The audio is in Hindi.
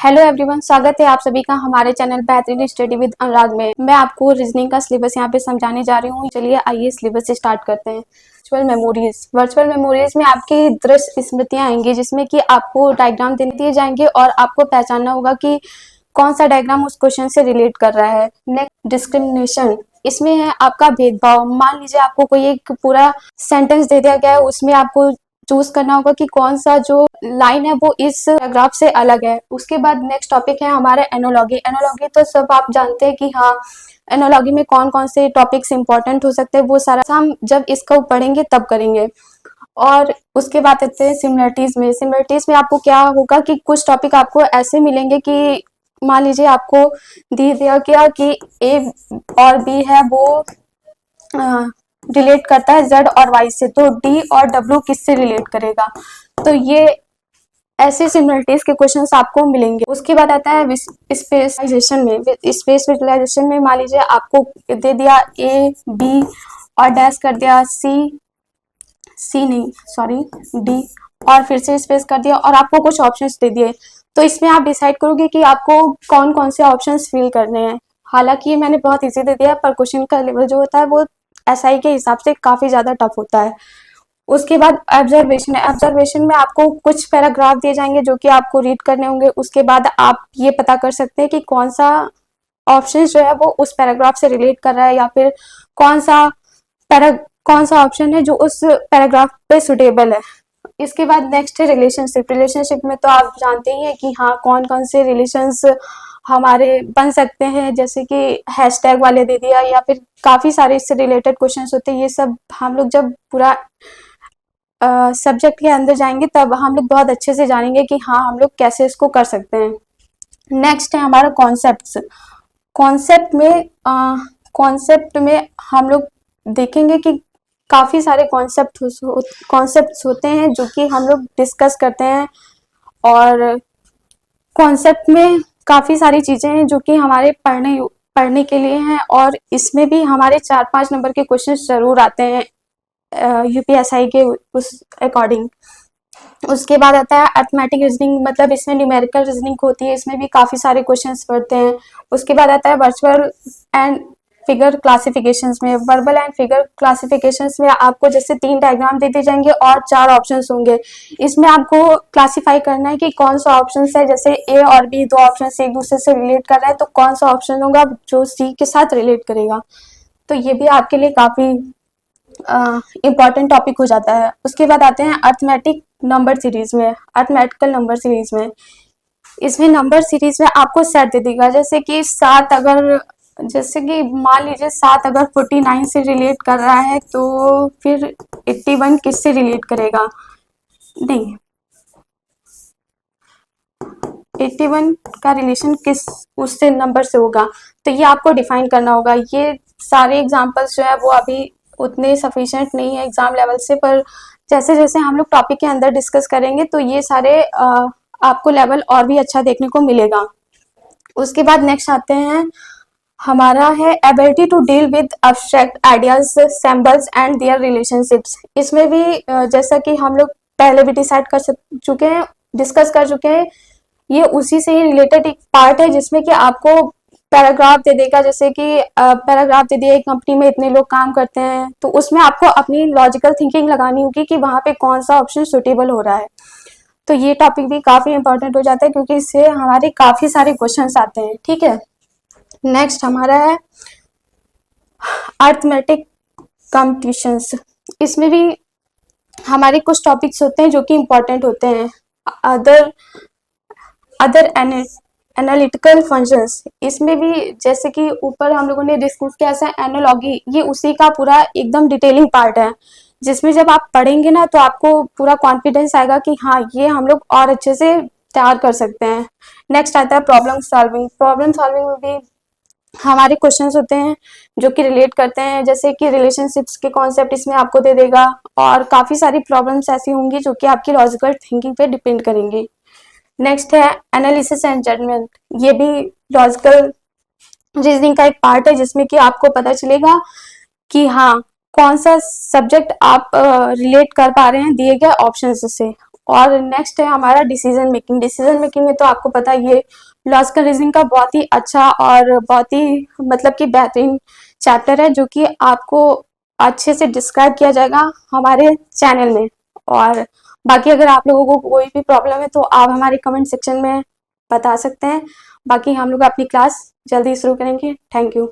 हेलो एवरीवन, स्वागत है आप सभी का हमारे चैनल बेहतरीन स्टडी विद अनुराग में। मैं आपको रीजनिंग का सिलेबस यहाँ पे समझाने जा रही हूँ। चलिए आइए सिलेबस से स्टार्ट करते हैं। वर्चुअल मेमोरीज में आपकी दृश्य स्मृतियाँ आएंगी, जिसमें कि आपको डायग्राम दिए जाएंगे और आपको पहचानना होगा कि कौन सा डायग्राम उस क्वेश्चन से रिलेट कर रहा है। नेक्स्ट, डिस्क्रिमिनेशन, इसमें है आपका भेदभाव। मान लीजिए आपको कोई एक पूरा सेंटेंस दे दिया गया है, उसमें आपको चूज करना होगा कि कौन सा जो लाइन है वो इस पैराग्राफ से अलग है। उसके बाद नेक्स्ट टॉपिक है हमारा एनोलॉगी। एनोलॉगी तो सब आप जानते हैं कि हाँ, एनोलॉगी में कौन कौन से टॉपिक्स इंपॉर्टेंट हो सकते हैं, वो सारा हम जब इसको पढ़ेंगे तब करेंगे। और उसके बाद आते हैं सिमिलरिटीज में। सिमिलरिटीज में आपको क्या होगा कि कुछ टॉपिक आपको ऐसे मिलेंगे कि मान लीजिए आपको दिया गया कि ए और बी है, वो रिलेट करता है जेड और वाई से, तो डी और डब्ल्यू किससे रिलेट करेगा। तो ये ऐसे सिमिलरिटीज के क्वेश्चंस आपको मिलेंगे। उसके बाद आता है स्पेशलाइजेशन में। स्पेशलाइजेशन में मान लीजिए आपको दे दिया ए बी और डैश कर दिया डी, और फिर से स्पेस कर दिया और आपको कुछ ऑप्शंस दे दिए। तो इसमें आप डिसाइड करोगे कि आपको कौन कौन से ऑप्शंस फिल करने हैं। हालांकि ये मैंने बहुत इजी दे दिया, पर क्वेश्चन का लेवल जो होता है वो एसआई के हिसाब से काफी ज्यादा टफ होता है। उसके बाद ऑब्जर्वेशन है। ऑब्जर्वेशन में आपको कुछ पैराग्राफ दिए जाएंगे जो कि आपको रीड करने होंगे। उसके बाद आप ये पता कर सकते हैं कि कौन सा ऑप्शन जो है वो उस पैराग्राफ से रिलेट कर रहा है, या फिर कौन सा ऑप्शन है जो उस पैराग्राफ पे सुटेबल है। इसके बाद नेक्स्ट है रिलेशनशिप। रिलेशनशिप में तो आप जानते ही हैं कि हाँ, कौन कौन से रिलेशंस हमारे बन सकते हैं, जैसे कि हैशटैग वाले दे दिया, या फिर काफी सारे इससे रिलेटेड क्वेश्चंस होते हैं। ये सब हम लोग जब पूरा सब्जेक्ट के अंदर जाएंगे तब हम लोग बहुत अच्छे से जानेंगे कि हाँ, हम लोग कैसे इसको कर सकते हैं। नेक्स्ट है हमारा कॉन्सेप्ट्स। कॉन्सेप्ट में हम लोग देखेंगे कि काफी सारे कॉन्सेप्ट्स होते हैं जो कि हम लोग डिस्कस करते हैं, और कॉन्सेप्ट में काफी सारी चीजें हैं जो कि हमारे पढ़ने के लिए हैं, और इसमें भी हमारे 4-5 नंबर के क्वेश्चन जरूर आते हैं यूपीएसआई के उस अकॉर्डिंग। उसके बाद आता है अरिथमेटिक रीजनिंग, मतलब इसमें न्यूमेरिकल रीजनिंग होती है, इसमें भी काफी सारे क्वेश्चंस पढ़ते हैं। उसके बाद आता है वर्चुअल एंड फिगर क्लासिफिकेशंस में। वर्बल एंड फिगर क्लासिफिकेशंस में आपको जैसे 3 डायग्राम दे दिए जाएंगे और 4 ऑप्शंस होंगे। इसमें आपको क्लासिफाई करना है कि कौन सा ऑप्शन है, जैसे ए और बी 2 ऑप्शन एक दूसरे से रिलेट कर रहा है, तो कौन सा ऑप्शन होगा जो सी के साथ रिलेट करेगा। तो ये भी आपके लिए काफी इम्पॉर्टेंट टॉपिक हो जाता है। उसके बाद आते हैं अरिथमेटिक नंबर सीरीज में, अरिथमेटिकल नंबर सीरीज में। इसमें नंबर सीरीज में आपको सेट दे देगा, जैसे कि मान लीजिए 7 अगर 49 से रिलेट कर रहा है, तो फिर 81 किससे रिलेट करेगा। नहीं, 81 का रिलेशन किस उससे नंबर से होगा, तो ये आपको डिफाइन करना होगा। ये सारे एग्जांपल्स जो है वो अभी उतने सफिशिएंट नहीं है एग्जाम लेवल से, पर जैसे जैसे हम लोग टॉपिक के अंदर डिस्कस करेंगे तो ये सारे आपको लेवल और भी अच्छा देखने को मिलेगा। उसके बाद नेक्स्ट आते हैं हमारा है ability to deal with abstract ideas, symbols and their relationships. इसमें भी जैसा कि हम लोग पहले भी डिस्कस कर चुके हैं, ये उसी से ही रिलेटेड एक पार्ट है, जिसमें कि आपको पैराग्राफ दे देगा, जैसे कि पैराग्राफ दे दिया एक कंपनी में इतने लोग काम करते हैं, तो उसमें आपको अपनी लॉजिकल थिंकिंग लगानी होगी कि वहां पे कौन सा ऑप्शन सुटेबल हो रहा है। तो ये टॉपिक भी काफी इंपॉर्टेंट हो जाता है, क्योंकि इससे हमारे काफी सारे क्वेश्चंस आते हैं। ठीक है, नेक्स्ट हमारा है अरिथमेटिक कॉम्पिटिशंस। इसमें भी हमारे कुछ टॉपिक्स होते हैं जो कि इंपॉर्टेंट होते हैं। अदर एनालिटिकल फंक्शंस, इसमें भी जैसे कि ऊपर हम लोगों ने डिस्कस किया है एनालॉगी, ये उसी का पूरा एकदम डिटेलिंग पार्ट है, जिसमें जब आप पढ़ेंगे ना तो आपको पूरा कॉन्फिडेंस आएगा कि हाँ, ये हम लोग और अच्छे से तैयार कर सकते हैं। नेक्स्ट आता है प्रॉब्लम सॉल्विंग। प्रॉब्लम सॉल्विंग में भी हमारे क्वेश्चंस होते हैं जो कि रिलेट करते हैं, जैसे कि रिलेशनशिप्स के कॉन्सेप्ट इसमें आपको दे देगा, और काफी सारी प्रॉब्लम्स ऐसी होंगी जो कि आपकी लॉजिकल थिंकिंग पे डिपेंड करेंगी। नेक्स्ट है एनालिसिस एंड जजमेंट। ये भी लॉजिकल रीजनिंग का एक पार्ट है, जिसमें कि आपको पता चलेगा कि हाँ, कौन सा सब्जेक्ट आप रिलेट कर पा रहे हैं दिए गए ऑप्शन से, और नेक्स्ट है हमारा डिसीजन मेकिंग। डिसीजन मेकिंग में तो आपको पता ही है, लॉजिकल रीजनिंग का बहुत ही अच्छा और बहुत ही मतलब कि बेहतरीन चैप्टर है, जो कि आपको अच्छे से डिस्क्राइब किया जाएगा हमारे चैनल में। और बाकी अगर आप लोगों को कोई भी प्रॉब्लम है तो आप हमारे कमेंट सेक्शन में बता सकते हैं। बाकी हम लोग अपनी क्लास जल्दी शुरू करेंगे। Thank you.